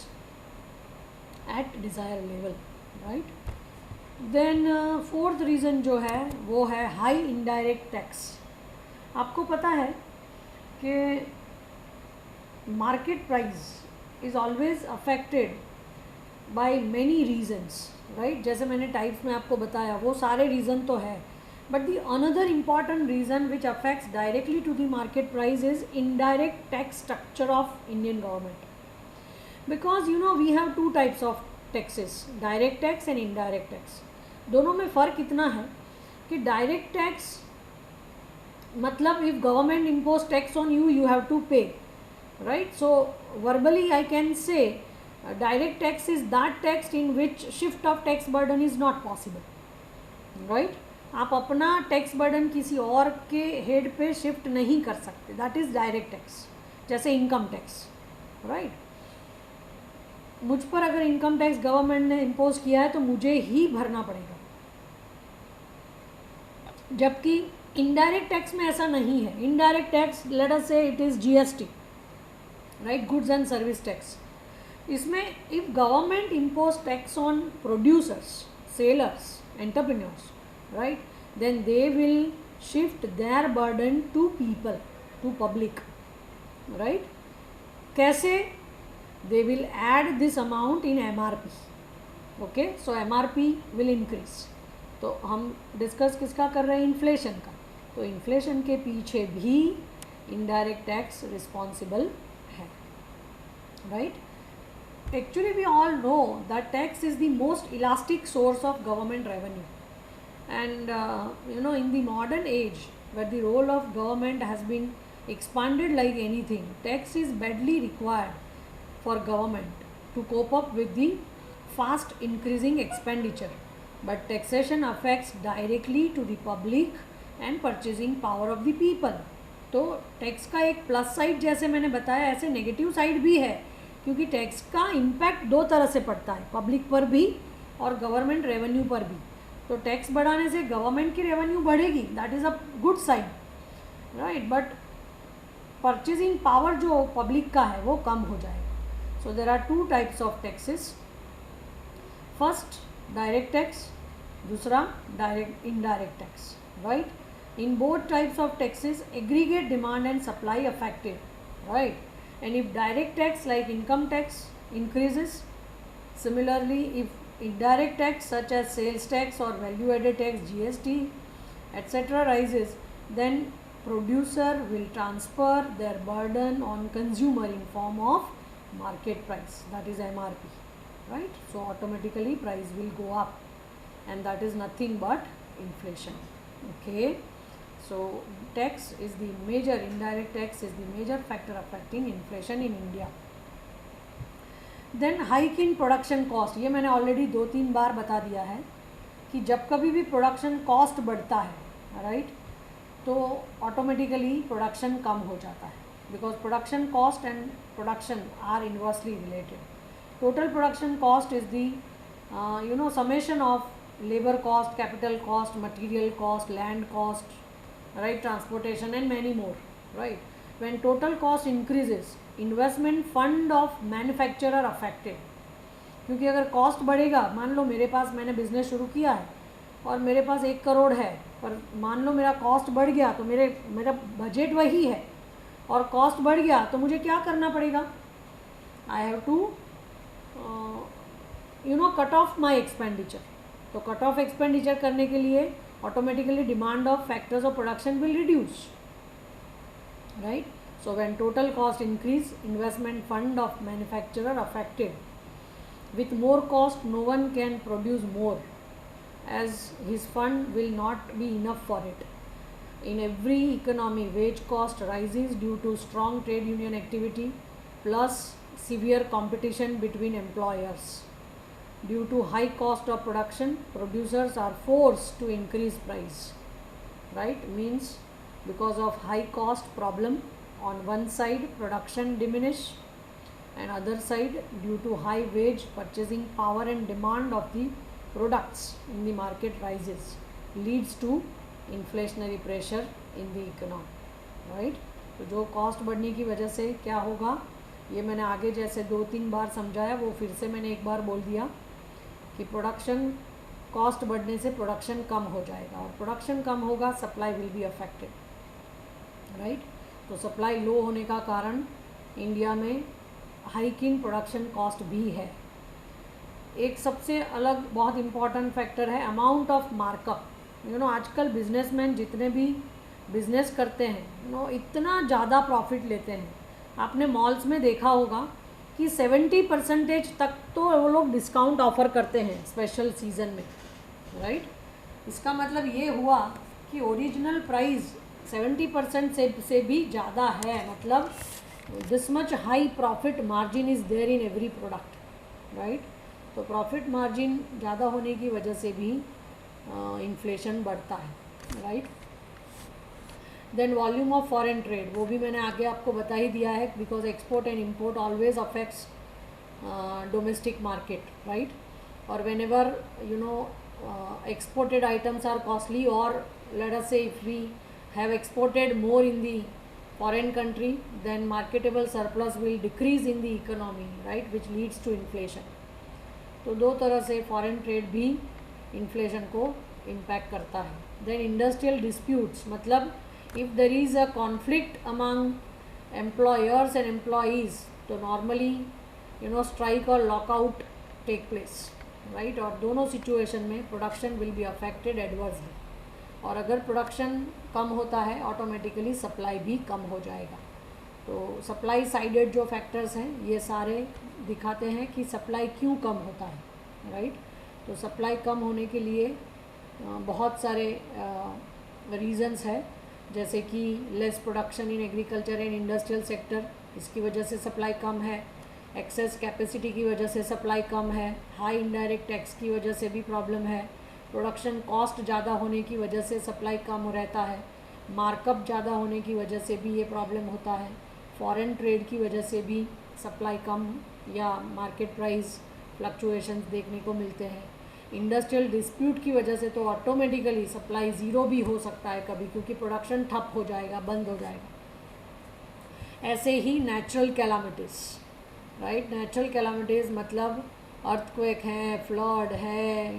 at desired level, right. then fourth reason जो है वो है high indirect tax। आपको पता है कि market price is always affected by many reasons, right। जैसे मैंने टाइप्स में आपको बताया वो सारे रीज़न तो है, but the another important reason which affects directly to the market price is indirect tax structure of Indian government, because you know we have two types of taxes, direct tax and indirect tax। दोनों में फ़र्क इतना है कि direct tax मतलब if government impose tax on you, you have to pay, right। so verbally I can say direct tax is that tax in which shift of tax burden is not possible, right। आप अपना tax burden किसी और के head पे shift नहीं कर सकते, that is direct tax. जैसे इनकम टैक्स, राइट, मुझ पर अगर इनकम टैक्स गवर्नमेंट ने इम्पोज किया है तो मुझे ही भरना पड़ेगा, जबकि इनडायरेक्ट टैक्स में ऐसा नहीं है। Indirect tax let us say it is GST, right, goods and service tax. इसमें if government impose tax on producers, sellers, entrepreneurs, right, then they will shift their burden to people, to public, right। कैसे? they will add this amount in MRP, okay, so MRP will increase। तो हम discuss किसका कर रहे हैं? Inflation का। तो inflation के पीछे भी इनडायरेक्ट टैक्स रिस्पॉन्सिबल है, right. Actually we all know that tax is the most elastic source of government revenue, and you know in the modern age where the role of government has been expanded like anything, tax is badly required for government to cope up with the fast increasing expenditure, but taxation affects directly to the public and purchasing power of the people। तो tax का एक plus side जैसे मैंने बताया, ऐसे negative side भी है, क्योंकि टैक्स का इम्पैक्ट दो तरह से पड़ता है, पब्लिक पर भी और गवर्नमेंट रेवेन्यू पर भी। तो टैक्स बढ़ाने से गवर्नमेंट की रेवेन्यू बढ़ेगी, that is a good side, right, but purchasing power जो पब्लिक का है वो कम हो जाएगा। So there are two types of taxes, first direct tax, दूसरा direct indirect tax, right. In both types of taxes aggregate demand and supply affected, right, and if direct tax like income tax increases, similarly if indirect tax such as sales tax or value added tax, GST, etc. rises, then producer will transfer their burden on consumer in form of market price, that is MRP, right. So automatically price will go up, and that is nothing but inflation, okay. So tax is the major, indirect tax is the major factor affecting inflation in India. Then hike in production cost, ये मैंने already 2-3 बार बता दिया है कि जब कभी भी production cost बढ़ता है, राइट, तो ऑटोमेटिकली प्रोडक्शन कम हो जाता है, because production cost and production are inversely related. Total production cost is the you know summation of labor cost, capital cost, material cost, land cost, right, transportation and many more, right. When total cost increases, investment fund of manufacturer affected, क्योंकि अगर cost बढ़ेगा, मान लो मेरे पास, मैंने business शुरू किया है और मेरे पास 1 करोड़ है, पर मान लो मेरा कॉस्ट बढ़ गया, तो मेरा बजट वही है और कॉस्ट बढ़ गया, तो मुझे क्या करना पड़ेगा? I have to cut off my expenditure. तो कट ऑफ एक्सपेंडिचर करने के लिए automatically demand of factors of production will reduce, right. So when total cost increase, investment fund of manufacturer affected. With more cost, no one can produce more, as his fund will not be enough for it. In every economy, wage cost rises due to strong trade union activity plus severe competition between employers. Due to high cost of production, producers are forced to increase price. Right? Means because of high cost problem, on one side production diminish, and other side due to high wage, purchasing power and demand of the products in the market rises, leads to inflationary pressure in the economy. Right. तो जो cost बढ़ने की वजह से क्या होगा, ये मैंने आगे जैसे 2-3 बार समझाया, वो फिर से मैंने एक बार बोल दिया कि प्रोडक्शन कॉस्ट बढ़ने से प्रोडक्शन कम हो जाएगा, और प्रोडक्शन कम होगा, supply will be affected. Right. तो सप्लाई लो होने का कारण इंडिया में हाइक इन प्रोडक्शन कॉस्ट भी है. एक सबसे अलग बहुत इम्पॉर्टेंट फैक्टर है अमाउंट ऑफ मार्कअप. आजकल बिजनेसमैन जितने भी बिजनेस करते हैं इतना ज़्यादा प्रॉफिट लेते हैं. आपने मॉल्स में देखा होगा कि 70% तक तो वो लोग डिस्काउंट ऑफ़र करते हैं स्पेशल सीज़न में. राइट. इसका मतलब ये हुआ कि ओरिजिनल प्राइस 70% से भी ज़्यादा है. मतलब this much high profit margin is there in every product. Right. तो प्रॉफिट मार्जिन ज़्यादा होने की वजह से भी इन्फ्लेशन बढ़ता है. Right. Then volume of foreign trade, वो भी मैंने आगे आपको बता ही दिया है, because export and import always affects domestic market. Right. और whenever exported items are costly, or let us say if we have exported more in the foreign country, then marketable surplus will decrease in the economy, right, which leads to inflation. तो दो तरह से foreign trade भी inflation को impact करता है. Then industrial disputes, मतलब if there is a conflict among employers and employees, तो नॉर्मली स्ट्राइक और लॉकआउट टेक प्लेस. राइट. और दोनों सिचुएशन में production will be affected adversely. और अगर प्रोडक्शन कम होता है, ऑटोमेटिकली सप्लाई भी कम हो जाएगा. तो सप्लाई साइडेड जो फैक्टर्स हैं ये सारे दिखाते हैं कि सप्लाई क्यों कम होता है. राइट. तो सप्लाई कम होने के लिए बहुत सारे रीज़न्स है, जैसे कि less production in agriculture and industrial sector, इसकी वजह से सप्लाई कम है. एक्सेस कैपेसिटी की वजह से सप्लाई कम है. हाई इनडायरेक्ट टैक्स की वजह से भी प्रॉब्लम है. प्रोडक्शन कॉस्ट ज़्यादा होने की वजह से सप्लाई कम रहता है. मार्कअप ज़्यादा होने की वजह से भी ये प्रॉब्लम होता है. फॉरेन ट्रेड की वजह से भी सप्लाई कम या मार्केट प्राइस फ्लक्चुएशंस देखने को मिलते हैं. इंडस्ट्रियल डिस्प्यूट की वजह से तो ऑटोमेटिकली सप्लाई ज़ीरो भी हो सकता है कभी, क्योंकि प्रोडक्शन ठप हो जाएगा, बंद हो जाएगा. ऐसे ही natural calamities. Right. Natural calamities मतलब अर्थक्वेक है, फ्लड है,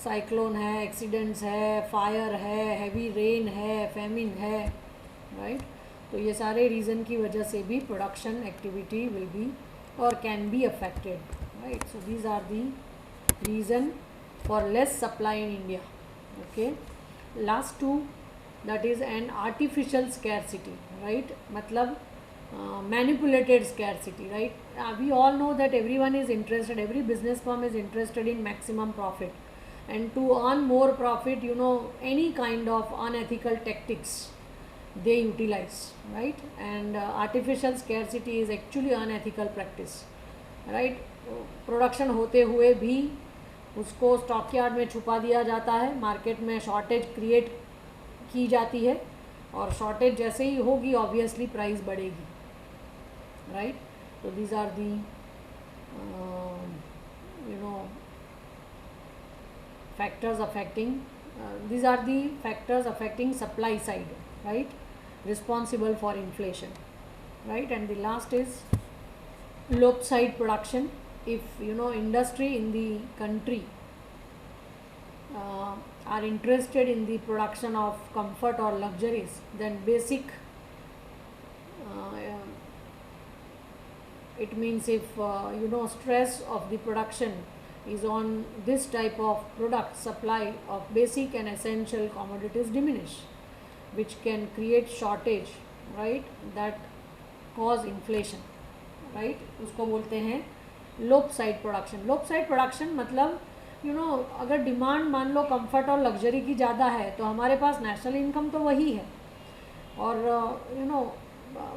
साइक्लोन है, एक्सीडेंट्स है, फायर है, हैवी रेन है, फेमिन है. राइट. तो ये सारे रीज़न की वजह से भी प्रोडक्शन एक्टिविटी विल बी और can be affected. Right. So these are the reason for less supply in India. Okay. Last two, that is an artificial scarcity. Right. मतलब manipulated scarcity. Right. We all know that everyone is interested, every business firm is interested in maximum profit, and to earn more profit, any kind of unethical tactics they utilize. Right. And artificial scarcity is actually unethical practice. Right. Production होते हुए भी उसको stock yard में छुपा दिया जाता है, market में शॉर्टेज क्रिएट की जाती है, और शॉर्टेज जैसे ही होगी ऑब्वियसली प्राइस बढ़ेगी. राइट. तो these are the factors affecting these are the factors affecting supply side, right, responsible for inflation. Right. And the last is lopsided production. If industry in the country are interested in the production of comfort or luxuries, then basic it means if stress of the production is on this type of product, supply of basic and essential commodities diminish, which can create shortage, right, that cause inflation, right, उसको बोलते हैं लोप side production. लोप side production मतलब अगर demand मान लो comfort और luxury की ज़्यादा है तो हमारे पास नेशनल इनकम तो वही है, और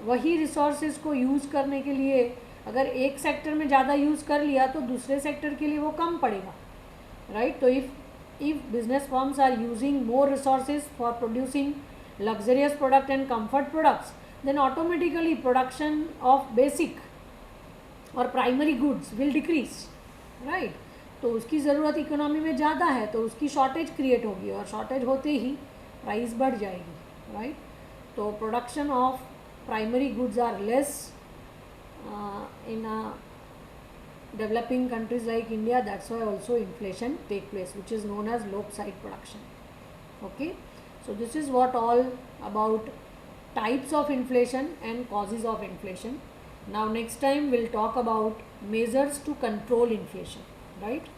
वही रिसोर्सेज को यूज़ करने के लिए अगर एक सेक्टर में ज़्यादा यूज़ कर लिया तो दूसरे सेक्टर के लिए वो कम पड़ेगा, राइट. तो if business firms are using more resources for producing luxurious product and comfort products, then automatically production of basic or primary goods will decrease, right. तो उसकी ज़रूरत इकोनॉमी में ज़्यादा है तो उसकी शॉर्टेज क्रिएट होगी, और शॉर्टेज होते ही प्राइस बढ़ जाएगी, राइट. तो production of primary goods are less in developing countries like India. That's why also inflation take place, which is known as lopsided production. Okay, so this is what all about types of inflation and causes of inflation. Now next time we'll talk about measures to control inflation, right.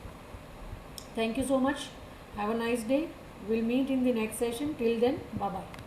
Thank you so much. Have a nice day. We'll meet in the next session. Till then, bye bye.